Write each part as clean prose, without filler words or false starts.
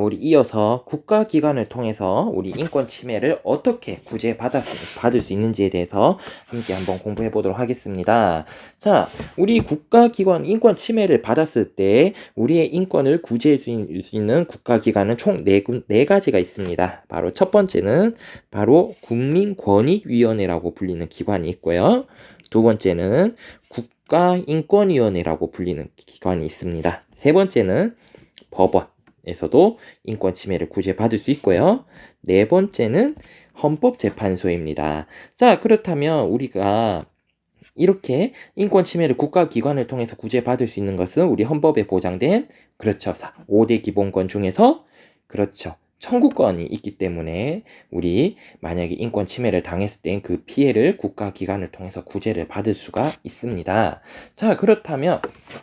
우리 이어서 국가기관을 통해서 우리 인권 침해를 어떻게 받을 수 있는지에 대해서 함께 한번 공부해 보도록 하겠습니다. 자, 우리 국가기관 인권 침해를 받았을 때 우리의 인권을 구제할 수 있는 국가기관은 총 네 가지가 있습니다. 바로 첫 번째는 바로 국민권익위원회라고 불리는 기관이 있고요. 두 번째는 국가인권위원회라고 불리는 기관이 있습니다. 세 번째는 법원 에서도 인권 침해를 구제받을 수 있고요. 네 번째는 헌법재판소입니다. 자, 그렇다면 우리가 이렇게 인권 침해를 국가기관을 통해서 구제받을 수 있는 것은 우리 헌법에 보장된 5대 기본권 중에서 청구권이 있기 때문에 우리 만약에 인권 침해를 당했을 때 그 피해를 국가기관을 통해서 구제를 받을 수가 있습니다. 자, 그렇다면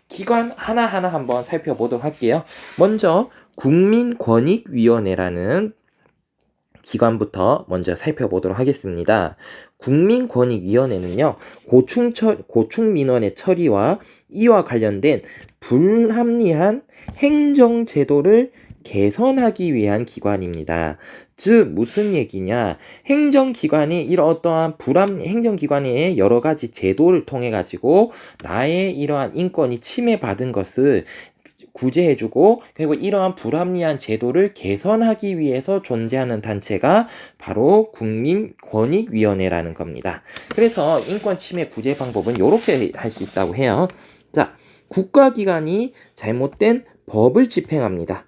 기관 하나하나 한번 살펴보도록 할게요. 먼저 국민권익위원회라는 기관부터 먼저 살펴보도록 하겠습니다. 국민권익위원회는요, 고충 민원의 처리와 이와 관련된 불합리한 행정제도를 개선하기 위한 기관입니다. 즉 무슨 얘기냐? 행정기관이 행정기관의 여러 가지 제도를 통해 가지고 나의 이러한 인권이 침해받은 것을 구제해주고, 그리고 이러한 불합리한 제도를 개선하기 위해서 존재하는 단체가 바로 국민권익위원회라는 겁니다. 그래서 인권 침해 구제 방법은 이렇게 할 수 있다고 해요. 자, 국가기관이 잘못된 법을 집행합니다.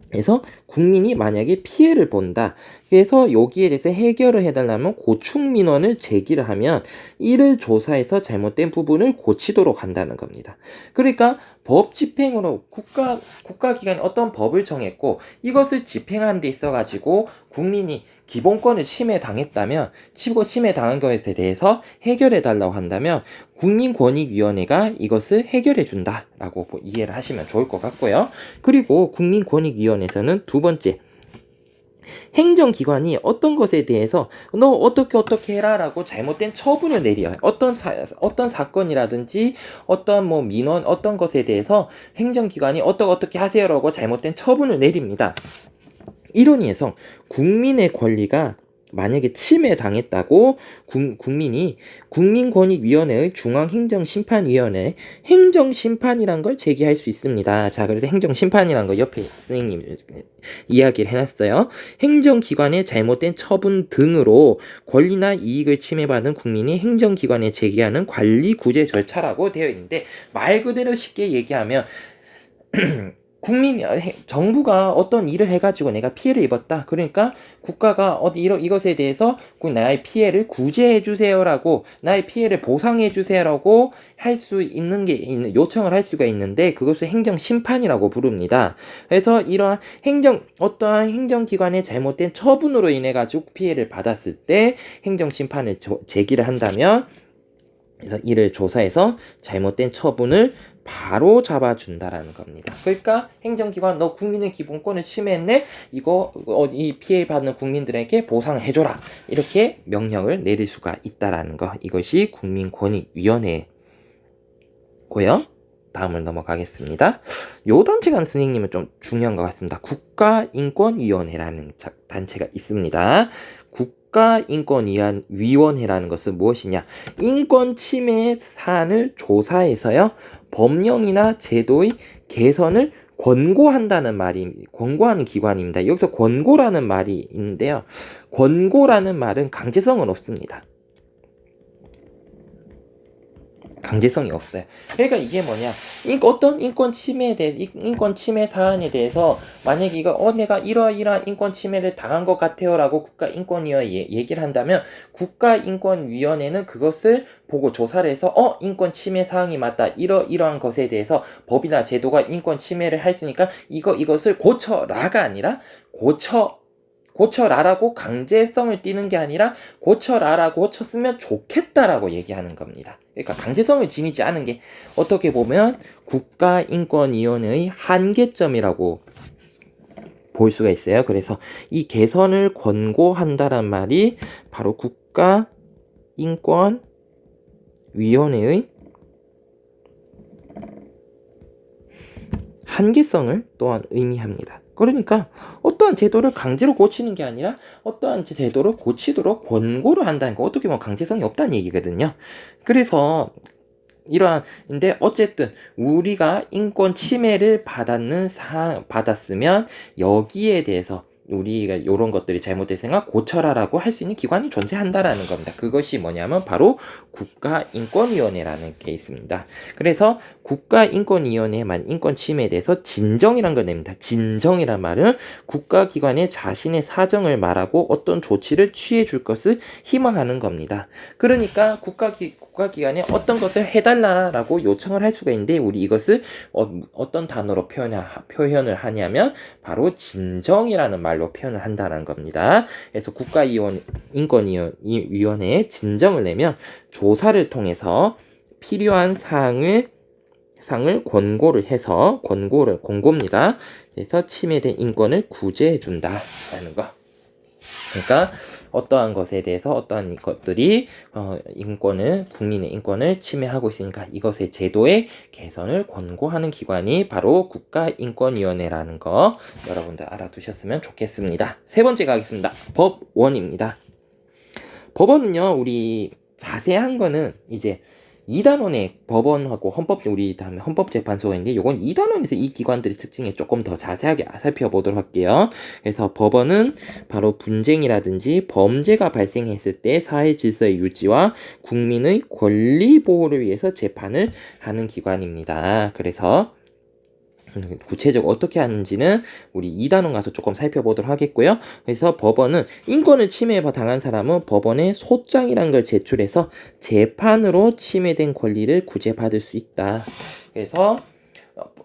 그래서 국민이 만약에 피해를 본다. 그래서 여기에 대해서 해결을 해달라면 고충민원을 제기를 하면 이를 조사해서 잘못된 부분을 고치도록 한다는 겁니다. 그러니까 법 집행으로 국가기관이 어떤 법을 정했고 이것을 집행하는 데 있어가지고 국민이 기본권을 침해당했다면 침해당한 것에 대해서 해결해달라고 한다면 국민권익위원회가 이것을 해결해준다라고 이해를 하시면 좋을 것 같고요. 그리고 국민권익위원회에서는 두 번째, 행정기관이 어떤 것에 대해서 너 어떻게 해라 라고 잘못된 처분을 내려요. 어떤 사건이라든지 어떤 민원 어떤 것에 대해서 행정기관이 어떻게 하세요 라고 잘못된 처분을 내립니다. 이런 이에서 국민의 권리가 만약에 침해당했다고 국민이 국민권익위원회의 중앙행정심판위원회 행정심판이란 걸 제기할 수 있습니다. 자, 그래서 행정심판이란 거 옆에 선생님이 이야기를 해놨어요. 행정기관의 잘못된 처분 등으로 권리나 이익을 침해받은 국민이 행정기관에 제기하는 관리구제 절차라고 되어 있는데, 말 그대로 쉽게 얘기하면 정부가 어떤 일을 해가지고 내가 피해를 입었다. 그러니까 국가가 이것에 대해서 나의 피해를 구제해주세요라고, 나의 피해를 보상해주세요라고 할 수 있는 요청을 할 수가 있는데, 그것을 행정심판이라고 부릅니다. 그래서 이러한 어떠한 행정기관의 잘못된 처분으로 인해가지고 피해를 받았을 때 행정심판을 제기를 한다면, 그래서 이를 조사해서 잘못된 처분을 바로 잡아준다라는 겁니다. 그러니까 행정기관 너 국민의 기본권을 침해했네, 이 피해받는 국민들에게 보상을 해줘라, 이렇게 명령을 내릴 수가 있다라는 거, 이것이 국민권익위원회고요. 다음을 넘어가겠습니다. 요 단체가 선생님은 좀 중요한 것 같습니다. 국가인권위원회라는 단체가 있습니다. 국가인권위원회라는 것은 무엇이냐? 인권 침해 사안을 조사해서요, 법령이나 제도의 개선을 권고하는 기관입니다. 여기서 권고라는 말이 있는데요. 권고라는 말은 강제성은 없습니다. 강제성이 없어요. 그러니까 이게 뭐냐? 어떤 인권 침해 사안에 대해서 만약에 내가 이러이러한 인권 침해를 당한 것 같아요라고 국가인권위원회에 얘기를 한다면, 국가인권위원회는 그것을 보고 조사를 해서 인권 침해 사항이 맞다. 이러한 것에 대해서 법이나 제도가 인권 침해를 했으니까 이것을 고쳐라가 아니라 고쳐라라고 강제성을 띠는 게 아니라 고쳐라라고 고쳤으면 좋겠다라고 얘기하는 겁니다. 그러니까 강제성을 지니지 않은 게 어떻게 보면 국가인권위원회의 한계점이라고 볼 수가 있어요. 그래서 이 개선을 권고한다란 말이 바로 국가인권위원회의 한계성을 또한 의미합니다. 그러니까 어떠한 제도를 강제로 고치는 게 아니라 어떠한 제도를 고치도록 권고를 한다는 거, 어떻게 보면 강제성이 없다는 얘기거든요. 그래서 근데 어쨌든 우리가 인권 침해를 받았으면 여기에 대해서 우리가 요런 것들이 잘못됐으니까 고쳐라라고 할 수 있는 기관이 존재한다라는 겁니다. 그것이 뭐냐면 바로 국가인권위원회라는 게 있습니다. 그래서 국가인권위원회만 인권 침해에 대해서 진정이란 걸 냅니다. 진정이란 말은 국가기관에 자신의 사정을 말하고 어떤 조치를 취해 줄 것을 희망하는 겁니다. 그러니까 국가기관에 어떤 것을 해달라라고 요청을 할 수가 있는데, 우리 이것을 어떤 단어로 표현을 하냐면 바로 진정이라는 말로 표현을 한다는 겁니다. 그래서 국가인권위원회에 진정을 내면 조사를 통해서 필요한 사항을 권고를 해서 권고입니다. 그래서 침해된 인권을 구제해 준다라는 거. 그러니까 어떠한 것에 대해서 어떠한 것들이 국민의 인권을 침해하고 있으니까 이것의 제도의 개선을 권고하는 기관이 바로 국가인권위원회라는 거 여러분들 알아두셨으면 좋겠습니다. 세 번째 가겠습니다. 법원입니다. 법원은요, 우리 자세한 거는 이제 2단원의 법원하고 우리 다음에 헌법재판소가 있는데, 요건 2단원에서 이 기관들의 특징에 조금 더 자세하게 살펴보도록 할게요. 그래서 법원은 바로 분쟁이라든지 범죄가 발생했을 때 사회 질서의 유지와 국민의 권리 보호를 위해서 재판을 하는 기관입니다. 그래서 구체적으로 어떻게 하는지는 우리 2단원 가서 조금 살펴보도록 하겠고요. 그래서 법원은 인권을 침해당한 사람은 법원에 소장이라는 걸 제출해서 재판으로 침해된 권리를 구제받을 수 있다. 그래서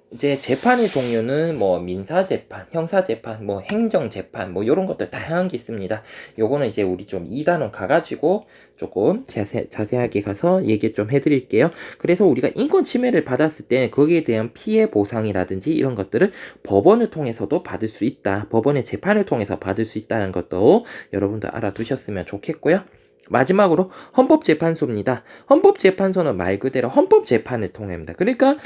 이제 재판의 종류는 뭐 민사재판, 형사재판, 뭐 행정재판, 뭐 요런 것들 다양한 게 있습니다. 요거는 이제 우리 좀 2단원 가가지고 조금 자세하게 가서 얘기 좀 해드릴게요. 그래서 우리가 인권 침해를 받았을 때 거기에 대한 피해 보상이라든지 이런 것들을 법원을 통해서도 받을 수 있다. 법원의 재판을 통해서 받을 수 있다는 것도 여러분들 알아두셨으면 좋겠고요. 마지막으로 헌법재판소입니다. 헌법재판소는 말 그대로 헌법재판을 통합니다. 그러니까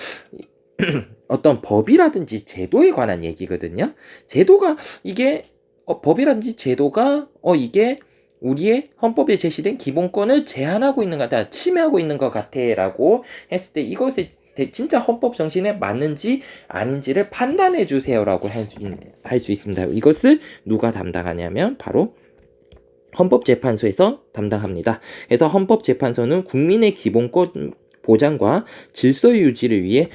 어떤 법이라든지 제도에 관한 얘기거든요. 제도가 이게 법이라든지 제도가 이게 우리의 헌법에 제시된 기본권을 제한하고 있는 것 같아, 침해하고 있는 것 같아라고 했을 때 이것이 진짜 헌법 정신에 맞는지 아닌지를 판단해 주세요라고 할 수 있습니다. 이것을 누가 담당하냐면 바로 헌법재판소에서 담당합니다. 그래서 헌법재판소는 국민의 기본권 보장과 질서 유지를 위해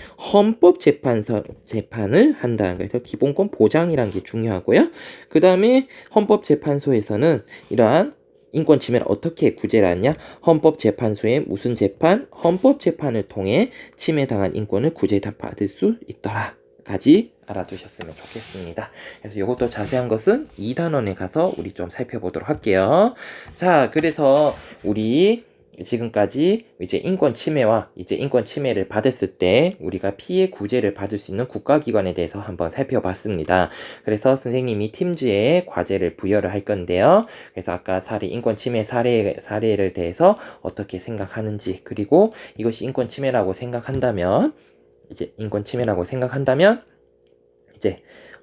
재판을 한다는 거예요. 그래서 기본권 보장이라는 게 중요하고요. 그 다음에 헌법재판소에서는 이러한 인권 침해를 어떻게 구제를 하냐? 헌법재판소의 무슨 재판? 헌법재판을 통해 침해당한 인권을 구제받을 수 있더라. 까지 알아두셨으면 좋겠습니다. 그래서 이것도 자세한 것은 2단원에 가서 우리 좀 살펴보도록 할게요. 자, 그래서 우리 지금까지 이제 인권 침해와 이제 인권 침해를 받았을 때 우리가 피해 구제를 받을 수 있는 국가기관에 대해서 한번 살펴봤습니다. 그래서 선생님이 팀즈에 과제를 부여를 할 건데요. 그래서 아까 인권 침해 사례를 대해서 어떻게 생각하는지, 그리고 이것이 인권 침해라고 생각한다면 이제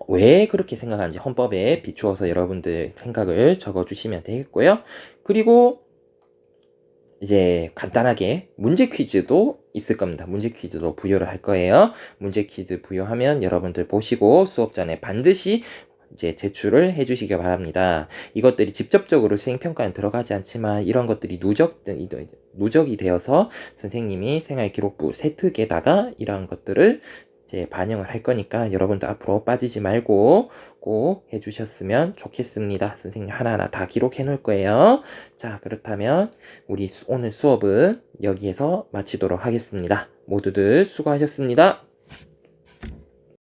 왜 그렇게 생각하는지 헌법에 비추어서 여러분들 생각을 적어주시면 되겠고요. 그리고 이제 간단하게 문제 퀴즈도 있을 겁니다. 문제 퀴즈도 부여를 할 거예요. 문제 퀴즈 부여하면 여러분들 보시고 수업 전에 반드시 이제 제출을 해주시기 바랍니다. 이것들이 직접적으로 수행평가는 들어가지 않지만 이런 것들이 누적이 되어서 선생님이 생활기록부 세특에다가 이런 것들을 이제 반영을 할 거니까 여러분들 앞으로 빠지지 말고 꼭 해주셨으면 좋겠습니다. 선생님 하나하나 다 기록해 놓을 거예요. 자, 그렇다면 우리 오늘 수업은 여기에서 마치도록 하겠습니다. 모두들 수고하셨습니다.